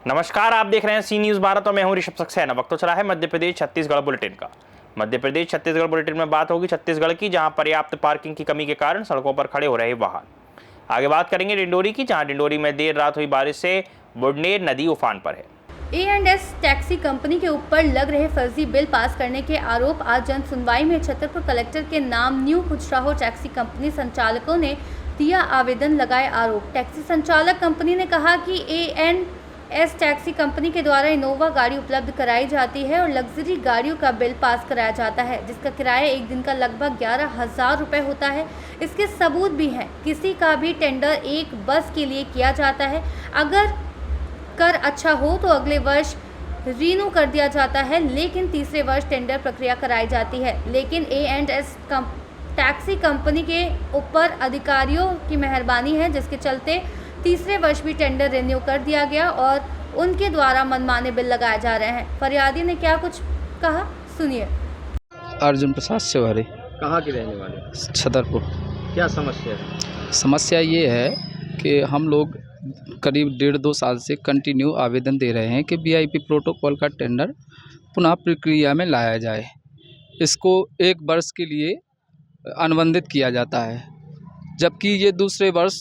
नमस्कार, आप देख रहे हैं सी न्यूज़ भारत और मैं हूं ऋषभ सक्सेना। वक्त तो चला है मध्य प्रदेश छत्तीसगढ़ बुलेटिन का। मध्य प्रदेश छत्तीसगढ़ बुलेटिन में बात होगी छत्तीसगढ़ की, जहां पर्याप्त पार्किंग की कमी के कारण सड़कों पर खड़े हो रहे वाहन। आगे बात करेंगे डिंडोरी की, जहां डिंडोरी में देर रात हुई बारिश से बुडनेर नदी उफान पर है। A&S टैक्सी कंपनी के ऊपर लग रहे फर्जी बिल पास करने के आरोप आज जन सुनवाई में छतरपुर कलेक्टर के नाम न्यू खुजराहो टैक्सी कंपनी संचालकों ने दिया आवेदन लगाए आरोप। टैक्सी संचालक कंपनी ने कहा कि A&S टैक्सी कंपनी के द्वारा इनोवा गाड़ी उपलब्ध कराई जाती है और लग्जरी गाड़ियों का बिल पास कराया जाता है, जिसका किराया एक दिन का लगभग 11,000 रुपये होता है। इसके सबूत भी हैं। किसी का भी टेंडर एक बस के लिए किया जाता है, अगर कर अच्छा हो तो अगले वर्ष रिन्यू कर दिया जाता है, लेकिन तीसरे वर्ष टेंडर प्रक्रिया कराई जाती है। लेकिन A&S टैक्सी कंपनी के ऊपर अधिकारियों की मेहरबानी है, जिसके चलते तीसरे वर्ष भी टेंडर रिन्यू कर दिया गया और उनके द्वारा मनमाने बिल लगाए जा रहे हैं। फरियादी ने क्या कुछ कहा, सुनिए। अर्जुन प्रसाद सेवारी। कहाँ के रहने वाले? छतरपुर। क्या समस्या है? समस्या ये है कि हम लोग करीब 1.5-2 साल से कंटिन्यू आवेदन दे रहे हैं कि VIP प्रोटोकॉल का टेंडर पुनः प्रक्रिया में लाया जाए। इसको 1 वर्ष के लिए अनुबंधित किया जाता है, जबकि ये दूसरे वर्ष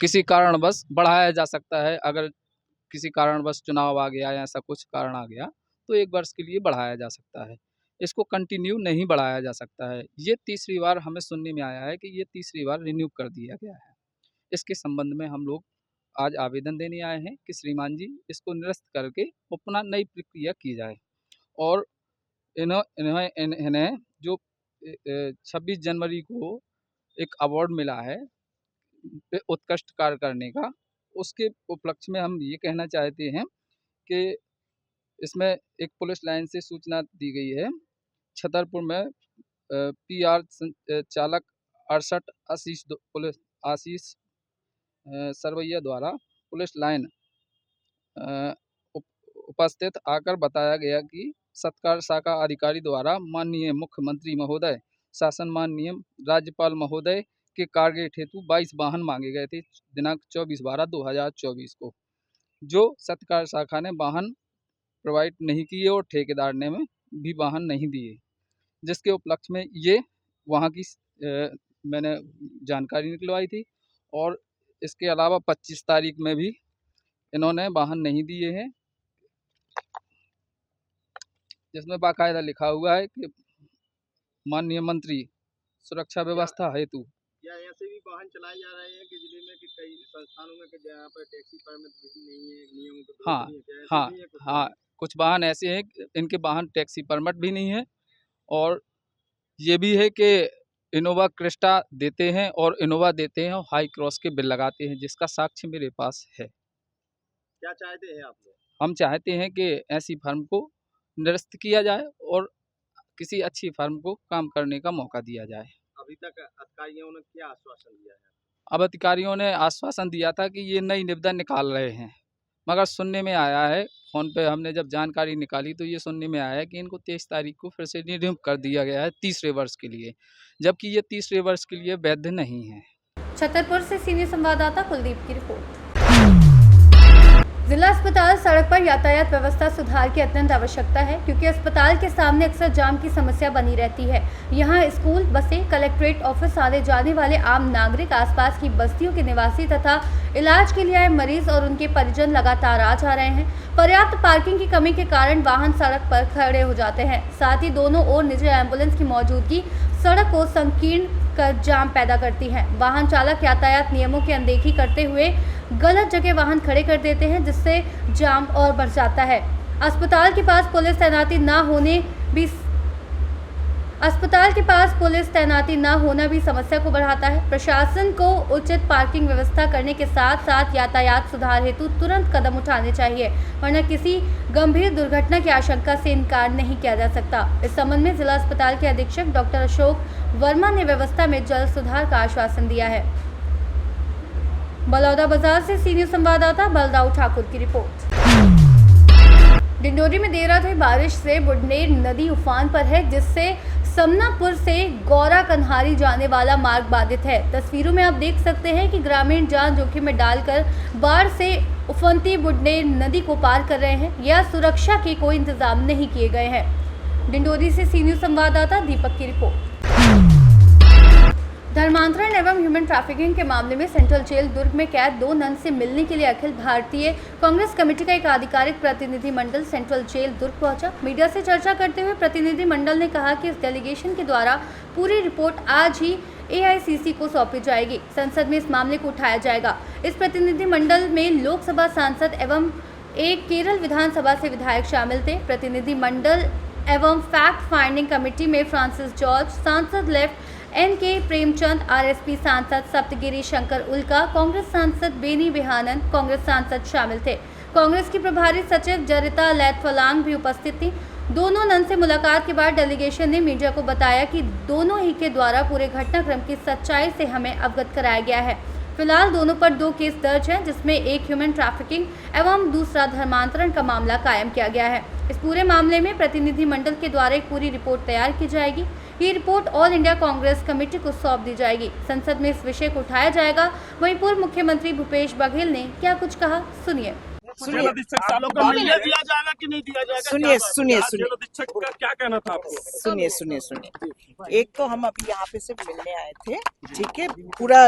किसी कारणवश बढ़ाया जा सकता है। अगर किसी कारणवश चुनाव आ गया या ऐसा कुछ कारण आ गया तो 1 वर्ष के लिए बढ़ाया जा सकता है। इसको कंटिन्यू नहीं बढ़ाया जा सकता है। ये तीसरी बार हमें सुनने में आया है कि ये तीसरी बार रिन्यू कर दिया गया है। इसके संबंध में हम लोग आज आवेदन देने आए हैं कि श्रीमान जी इसको निरस्त करके और पुनः नई प्रक्रिया की जाए। और इन्हें जो 26 जनवरी को एक अवार्ड मिला है उत्कृष्ट कार्य करने का, उसके उपलक्ष्य में हम ये कहना चाहते हैं कि इसमें एक पुलिस लाइन से सूचना दी गई है। छतरपुर में PR चालक 68 आशीष सरवैया द्वारा पुलिस लाइन उपस्थित आकर बताया गया कि सत्कार शाखा अधिकारी द्वारा माननीय मुख्यमंत्री महोदय, शासन माननीय राज्यपाल महोदय के कार्गेट हेतु 22 वाहन मांगे गए थे दिनांक 24/12/2024 को, जो सत्कार शाखा ने वाहन प्रोवाइड नहीं किए और ठेकेदार ने में भी वाहन नहीं दिए, जिसके उपलक्ष्य में ये वहाँ की मैंने जानकारी निकलवाई थी। और इसके अलावा 25 तारीख में भी इन्होंने वाहन नहीं दिए हैं, जिसमें बाकायदा लिखा हुआ है कि माननीय मंत्री सुरक्षा व्यवस्था हेतु। या ऐसे भी वाहन चलाए जा रहे हैं कि जिले में कि कई संस्थानों में कि जहाँ पर टैक्सी परमिट नहीं है, नियमों के हाँ, कुछ वाहन ऐसे हैं इनके वाहन टैक्सी परमिट भी नहीं है। और ये भी है कि इनोवा क्रिस्टा देते हैं और इनोवा देते हैं और हाई क्रॉस के बिल लगाते हैं, जिसका साक्ष्य मेरे पास है। क्या चाहते हैं आप लोग? हम चाहते हैं कि ऐसी फर्म को निरस्त किया जाए और किसी अच्छी फर्म को काम करने का मौका दिया जाए। अभी तक अधिकारियों ने क्या आश्वासन दिया है? अब अधिकारियों ने आश्वासन दिया था कि ये नई निविदा निकाल रहे हैं, मगर सुनने में आया है, फ़ोन पे हमने जब जानकारी निकाली तो ये सुनने में आया है कि इनको 23 तारीख को फिर से रिन्यू कर दिया गया है तीसरे वर्ष के लिए, जबकि ये तीसरे वर्ष के लिए वैध नहीं है। छतरपुर से सीनियर संवाददाता कुलदीप की रिपोर्ट। जिला अस्पताल सड़क पर यातायात व्यवस्था सुधार की अत्यंत आवश्यकता है, क्योंकि अस्पताल के सामने अक्सर जाम की समस्या बनी रहती है। यहाँ स्कूल, बसें, कलेक्ट्रेट ऑफिस आने जाने वाले आम नागरिक, आसपास की बस्तियों के निवासी तथा इलाज के लिए आए मरीज और उनके परिजन लगातार आ जा रहे हैं। पर्याप्त पार्किंग की कमी के कारण वाहन सड़क पर खड़े हो जाते हैं। साथ ही दोनों ओर निजी एम्बुलेंस की मौजूदगी सड़क को संकीर्ण कर जाम पैदा करती है। वाहन चालक यातायात नियमों की अनदेखी करते हुए गलत जगह वाहन खड़े कर देते हैं, जिससे जाम और बढ़ जाता है। अस्पताल के पास पुलिस तैनाती न होना भी समस्या को बढ़ाता है। प्रशासन को उचित पार्किंग व्यवस्था करने के साथ साथ यातायात सुधार हेतु तुरंत कदम उठाने चाहिए, वरना किसी गंभीर दुर्घटना की आशंका से इनकार नहीं किया जा सकता। इस संबंध में जिला अस्पताल के अधीक्षक डॉक्टर अशोक वर्मा ने व्यवस्था में जल्द सुधार का आश्वासन दिया है। बलौदा बाजार से सीनियर संवाददाता बलदाऊ ठाकुर की रिपोर्ट। डिंडोरी में देर रात हुई बारिश से बुडनेर नदी उफान पर है, जिससे समनापुर से गौरा कन्हारी जाने वाला मार्ग बाधित है। तस्वीरों में आप देख सकते हैं कि ग्रामीण जान जोखिम में डालकर बाढ़ से उफनती बुढ़ने नदी को पार कर रहे हैं या सुरक्षा के कोई इंतजाम नहीं किए गए हैं। डिंडोरी से सी न्यूज़ संवाददाता दीपक की रिपोर्ट। धर्मांतरण एवं ह्यूमन ट्रैफिकिंग के मामले में सेंट्रल जेल दुर्ग में कैद 2 नन से मिलने के लिए अखिल भारतीय कांग्रेस कमेटी का एक आधिकारिक प्रतिनिधिमंडल सेंट्रल जेल दुर्ग पहुंचा। मीडिया से चर्चा करते हुए प्रतिनिधिमंडल ने कहा कि इस डेलीगेशन के द्वारा पूरी रिपोर्ट आज ही AICC को सौंपी जाएगी। संसद में इस मामले को उठाया जाएगा। इस प्रतिनिधिमंडल में लोकसभा सांसद एवं एक केरल विधानसभा से विधायक शामिल थे। प्रतिनिधिमंडल एवं फैक्ट फाइंडिंग कमेटी में फ्रांसिस जॉर्ज, सांसद लेफ्ट NK प्रेमचंद, RSP सांसद सप्तगिरी शंकर उल्का, कांग्रेस सांसद बेनी बेहानन, कांग्रेस सांसद शामिल थे। कांग्रेस की प्रभारी सचिव जरिता लैथफलांग भी उपस्थित थी। दोनों नन से मुलाकात के बाद डेलीगेशन ने मीडिया को बताया कि दोनों ही के द्वारा पूरे घटनाक्रम की सच्चाई से हमें अवगत कराया गया है। फिलहाल दोनों पर 2 केस दर्ज हैं, जिसमें एक ह्यूमन ट्रैफिकिंग एवं दूसरा धर्मांतरण का मामला कायम किया गया है। इस पूरे मामले में प्रतिनिधिमंडल के द्वारा एक पूरी रिपोर्ट तैयार की जाएगी। ये report all India Congress committee को सौंप दी जाएगी। संसद में इस विषय को उठाया जाएगा। वहीं पूर्व मुख्यमंत्री भूपेश बघेल ने क्या कुछ कहा, सुनिए। सुनिए, आप लोग को मिलने दिया जाएगा कि नहीं दिया जाएगा? सुनिए का क्या कहना था आपको? सुनिए, एक तो हम अभी यहाँ पे सिर्फ मिलने आए थे, ठीक है। पूरा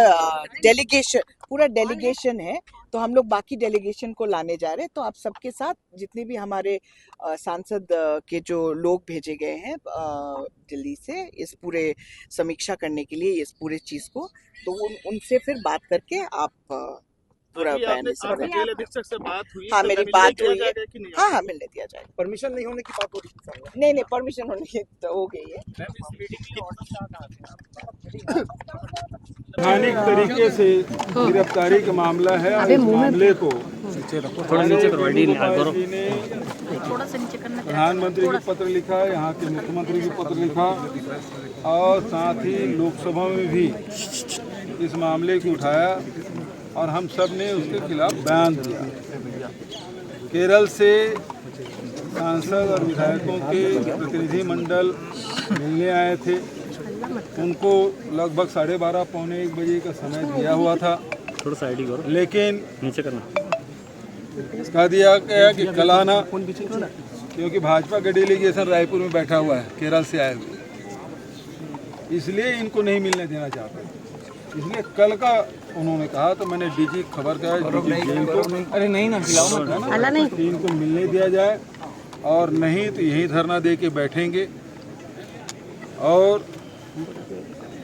डेलीगेशन है, तो हम लोग बाकी डेलीगेशन को लाने जा रहे हैं। तो आप सबके साथ जितने भी हमारे सांसद के जो लोग भेजे गए हैं दिल्ली से इस पूरे समीक्षा करने के लिए इस पूरे चीज को, तो उनसे फिर बात करके आप पूरा बयान जेल अधीक्षक से बात हुई? हाँ, मेरी बात हुई है। हाँ, मिलने दिया जाएगा। परमिशन नहीं होने की बात हो रही है? नहीं, परमिशन होने की तो हो गई है। वैधानिक तरीके से गिरफ्तारी का मामला है और इस मामले को प्रधानमंत्री को पत्र लिखा, यहाँ के मुख्यमंत्री को पत्र लिखा और साथ ही लोकसभा में भी इस मामले को उठाया और हम सब ने उसके खिलाफ बयान दिया। केरल से सांसद और विधायकों के प्रतिनिधिमंडल मिलने आए थे। उनको लगभग 12:30 पौने 1 बजे का समय दिया हुआ था, लेकिन कह दिया गया कि कल आना, क्योंकि भाजपा का डेलीगेशन रायपुर में बैठा हुआ है केरल से आए हुए, इसलिए इनको नहीं मिलने देना चाहते। इसलिए कल का उन्होंने कहा, तो मैंने DG खबर किया DG जेल को, अरे नहीं ना खिलाओ ना, इनको मिलने दिया जाए और नहीं तो यही धरना दे के बैठेंगे। और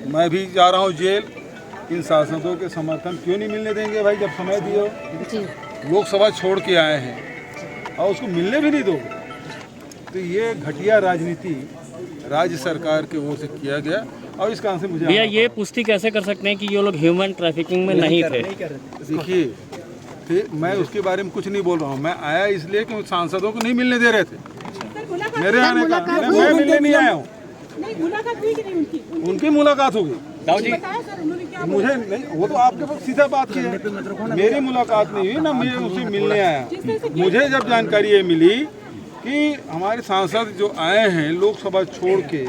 मैं भी जा रहा हूँ जेल। इन सांसदों के समर्थन क्यों नहीं मिलने देंगे भाई, जब समय दिए हो, लोकसभा छोड़ के आए हैं और उसको मिलने भी नहीं दोगे, तो ये घटिया राजनीति राज्य सरकार के ओर से किया गया। और इस कारण से मुझे भैया ये पुष्टि कैसे कर सकते हैं कि ये लोग ह्यूमन ट्रैफिकिंग में नहीं थे? देखिए, फिर मैं उसके बारे में कुछ नहीं बोल रहा हूँ। मैं आया इसलिए कि सांसदों को नहीं मिलने दे रहे थे मेरे आने का। मैं मिलने नहीं आया हूँ, उनकी मुलाकात होगी मुझे नहीं, वो तो आपके पास सीधा बात की है। मेरी मुलाकात नहीं हुई ना, मैं उसे मिलने आया। मुझे जब जानकारी ये मिली कि हमारे सांसद जो आए हैं लोकसभा छोड़ के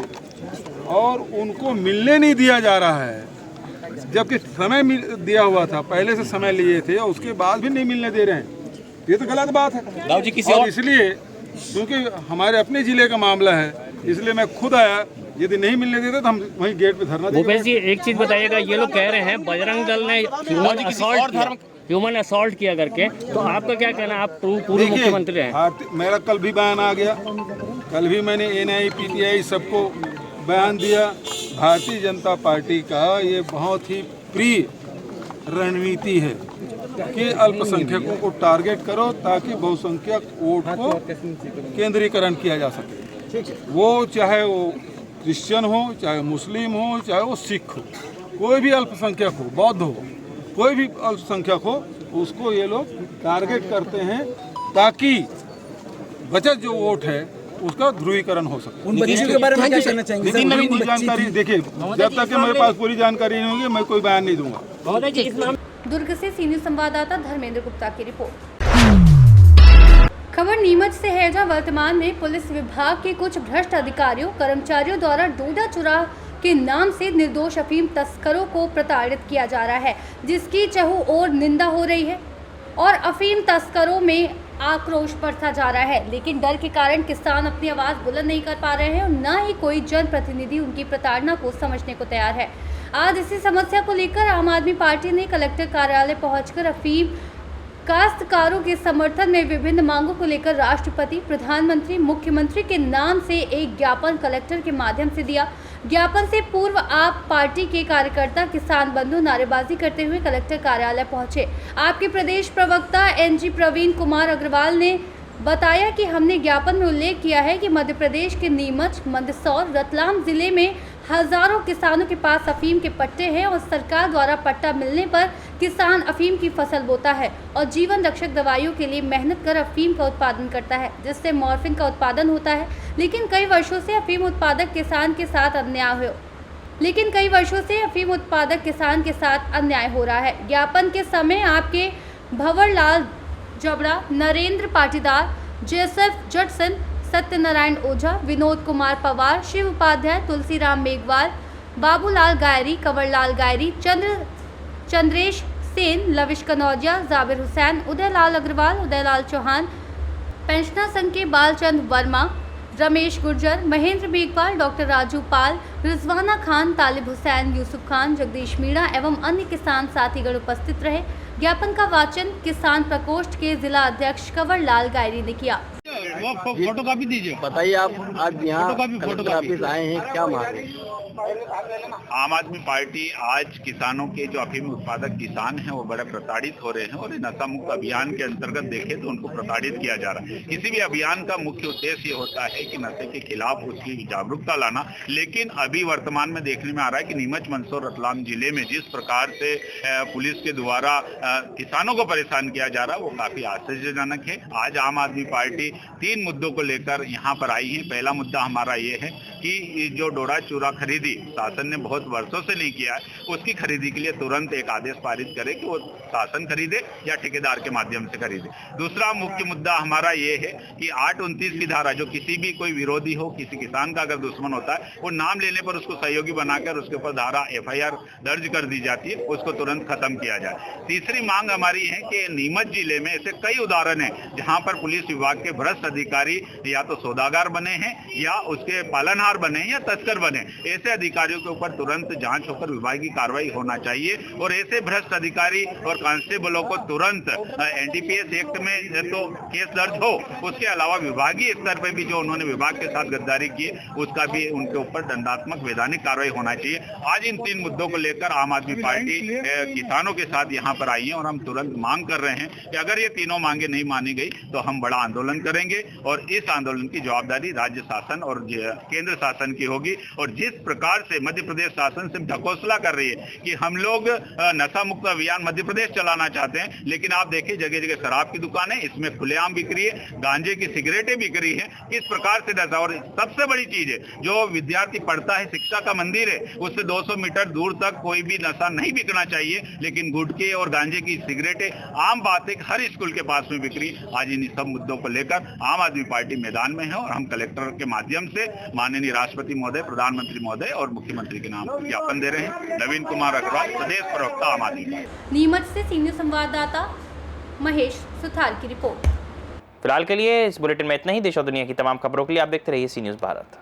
और उनको मिलने नहीं दिया जा रहा है, जबकि समय दिया हुआ था, पहले से समय लिए थे और उसके बाद भी नहीं मिलने दे रहे हैं, ये तो गलत बात है। और इसलिए क्योंकि हमारे अपने जिले का मामला है, इसलिए मैं खुद आया। यदि नहीं मिलने देते तो हम वहीं गेट पे धरना देंगे। भूपेश जी एक चीज बताइएगा, ये लोग कह रहे हैं बजरंग दल ने ह्यूमन असॉल्ट किया करके, तो आपका क्या कहना? आप पूर्व मुख्यमंत्री हैं। मेरा कल भी बयान आ गया, कल भी मैंने NI PTI सबको बयान दिया। भारतीय जनता पार्टी का ये बहुत ही प्रिय रणनीति है कि अल्पसंख्यकों को टारगेट करो ताकि बहुसंख्यक वोट को केंद्रीकरण किया जा सके। वो चाहे वो क्रिश्चियन हो, चाहे मुस्लिम हो, चाहे वो सिख हो, कोई भी अल्पसंख्यक हो, बौद्ध हो, कोई भी अल्पसंख्यक हो, उसको ये लोग टारगेट करते हैं ताकि बचत जो वोट है उसका ध्रुवीकरण हो सके। उन बच्चों के बारे में क्या कहना चाहेंगे? पूरी जानकारी देखिए, जब तक मेरे पास पूरी जानकारी नहीं होगी मैं कोई बयान नहीं दूंगा। दुर्ग से सी न्यूज़ संवाददाता धर्मेंद्र गुप्ता की रिपोर्ट। खबर नीमच से है, जहां वर्तमान में पुलिस विभाग के कुछ भ्रष्ट अधिकारियों कर्मचारियों द्वारा डोडा चुरा के नाम से निर्दोष अफीम तस्करों को प्रताड़ित किया जा रहा है, जिसकी चहुं ओर निंदा हो रही है और अफीम तस्करों में आक्रोश बढ़ता जा रहा है। लेकिन डर के कारण किसान अपनी आवाज़ बुलंद नहीं कर पा रहे हैं और न ही कोई जनप्रतिनिधि उनकी प्रताड़ना को समझने को तैयार है। आज इसी समस्या को लेकर आम आदमी पार्टी ने कलेक्टर कार्यालय पहुंचकर अफीम काश्तकारों के समर्थन में विभिन्न मांगों को लेकर राष्ट्रपति, प्रधानमंत्री, मुख्यमंत्री के नाम से एक ज्ञापन कलेक्टर के माध्यम से दिया। ज्ञापन से पूर्व आप पार्टी के कार्यकर्ता किसान बंधु नारेबाजी करते हुए कलेक्टर कार्यालय पहुंचे। आपके प्रदेश प्रवक्ता एनजी प्रवीण कुमार अग्रवाल ने बताया कि हमने ज्ञापन में उल्लेख किया है कि मध्य प्रदेश के नीमच, मंदसौर, रतलाम जिले में हजारों किसानों के पास अफीम के पट्टे हैं और सरकार द्वारा पट्टा मिलने पर किसान अफीम की फसल बोता है और जीवन रक्षक दवाइयों के लिए मेहनत कर अफीम का उत्पादन करता है, जिससे मॉर्फिन का उत्पादन होता है। लेकिन कई वर्षों से अफीम उत्पादक किसान के साथ अन्याय हो रहा है। ज्ञापन के समय आपके भंवरलाल जबड़ा, नरेंद्र पाटीदार, जोसेफ जटसन, सत्यनारायण ओझा, विनोद कुमार पवार, शिव उपाध्याय, तुलसीराम मेघवाल, बाबूलाल गायरी, कंवरलाल गायरी, चंद्रेश सेन, लविश कनौजिया, जाबिर हुसैन, उदयलाल अग्रवाल, उदयलाल चौहान, पेंशनर संघ के बालचंद वर्मा, रमेश गुर्जर, महेंद्र मेघवाल, डॉक्टर राजू पाल, रिजवाना खान, तालिब हुसैन, यूसुफ खान, जगदीश मीणा एवं अन्य किसान साथीगण उपस्थित रहे। ज्ञापन का वाचन किसान प्रकोष्ठ के जिला अध्यक्ष कंवरलाल गायरी ने किया। फोटो कॉपी दीजिए। बताइए, आप आज यहाँ कलेक्टर ऑफिस आए हैं, क्या मांग है? आम आदमी पार्टी आज किसानों के जो अफीम उत्पादक किसान हैं वो बड़े प्रताड़ित हो रहे हैं और नशा मुक्त अभियान के अंतर्गत देखें तो उनको प्रताड़ित किया जा रहा है। किसी भी अभियान का मुख्य उद्देश्य ये होता है कि नशे के खिलाफ उसकी जागरूकता लाना, लेकिन अभी वर्तमान में देखने में आ रहा है कि नीमच, मंदसौर, रतलाम जिले में जिस प्रकार से पुलिस के द्वारा किसानों को परेशान किया जा रहा है वो काफी आश्चर्यजनक है। आज आम आदमी पार्टी 3 मुद्दों को लेकर यहाँ पर आई है। पहला मुद्दा हमारा ये है कि जो डोडा चूरा खरीदी शासन ने बहुत वर्षों से नहीं किया है, उसकी खरीदी के लिए तुरंत एक आदेश पारित करे कि वो शासन खरीदे या ठेकेदार के माध्यम से खरीदे। दूसरा मुख्य मुद्दा हमारा ये है कि 829 की धारा, जो किसी भी कोई विरोधी हो, किसी किसान का अगर दुश्मन होता है, वो नाम लेने पर उसको सहयोगी बनाकर उसके ऊपर धारा FIR दर्ज कर दी जाती है, उसको तुरंत खत्म किया जाए। तीसरी मांग हमारी है कि नीमच जिले में ऐसे कई उदाहरण है जहाँ पर पुलिस विभाग के भ्रष्ट अधिकारी या तो सौदागर बने हैं या उसके पालनहार बने या तस्कर बने। ऐसे अधिकारियों के ऊपर तुरंत जांच होकर विभागीय कार्रवाई होना चाहिए और ऐसे भ्रष्ट अधिकारी और कांस्टेबलों को तुरंत NDPS एक्ट में तो केस दर्ज हो, उसके अलावा विभागीय स्तर पर भी जो उन्होंने विभाग के साथ गद्दारी की उसका भी उनके ऊपर दंडात्मक वैधानिक कार्रवाई होना चाहिए। आज इन 3 मुद्दों को लेकर आम आदमी पार्टी किसानों के साथ यहाँ पर आई है और हम तुरंत मांग कर रहे हैं कि अगर ये तीनों मांगे नहीं मानी गई तो हम बड़ा आंदोलन करेंगे और इस आंदोलन की जवाबदारी राज्य शासन और केंद्र शासन की होगी। और जिस प्रकार से मध्य प्रदेश शासन से ढकोसला कर रही है कि हम लोग नशा मुक्त अभियान मध्य प्रदेश चलाना चाहते हैं, लेकिन आप देखिए जगह जगह शराब की दुकानें, इसमें खुलेआम बिक्री है, गांजे की सिगरेटें बिक रही है। किस प्रकार से नशा, और सबसे बड़ी चीज है जो विद्यार्थी पढ़ता है, शिक्षा का मंदिर है, उससे 200 मीटर दूर तक कोई भी नशा नहीं बिकना चाहिए, लेकिन गुटखे और गांजे की सिगरेटें आम बात है, हर स्कूल के पास में बिक्री। आज इन सब मुद्दों को लेकर आम आदमी पार्टी मैदान में है और हम कलेक्टर के माध्यम से माननीय राष्ट्रपति महोदय, प्रधानमंत्री महोदय और मुख्यमंत्री के नाम ज्ञापन दे रहे हैं। नवीन कुमार अग्रवाल, प्रदेश प्रवक्ता आम आदमी पार्टी। नीमच से सीनियर संवाददाता महेश सुथार की रिपोर्ट। फिलहाल के लिए इस बुलेटिन में इतना ही। देश और दुनिया की तमाम खबरों के लिए आप देखते रहिए सी न्यूज़ भारत।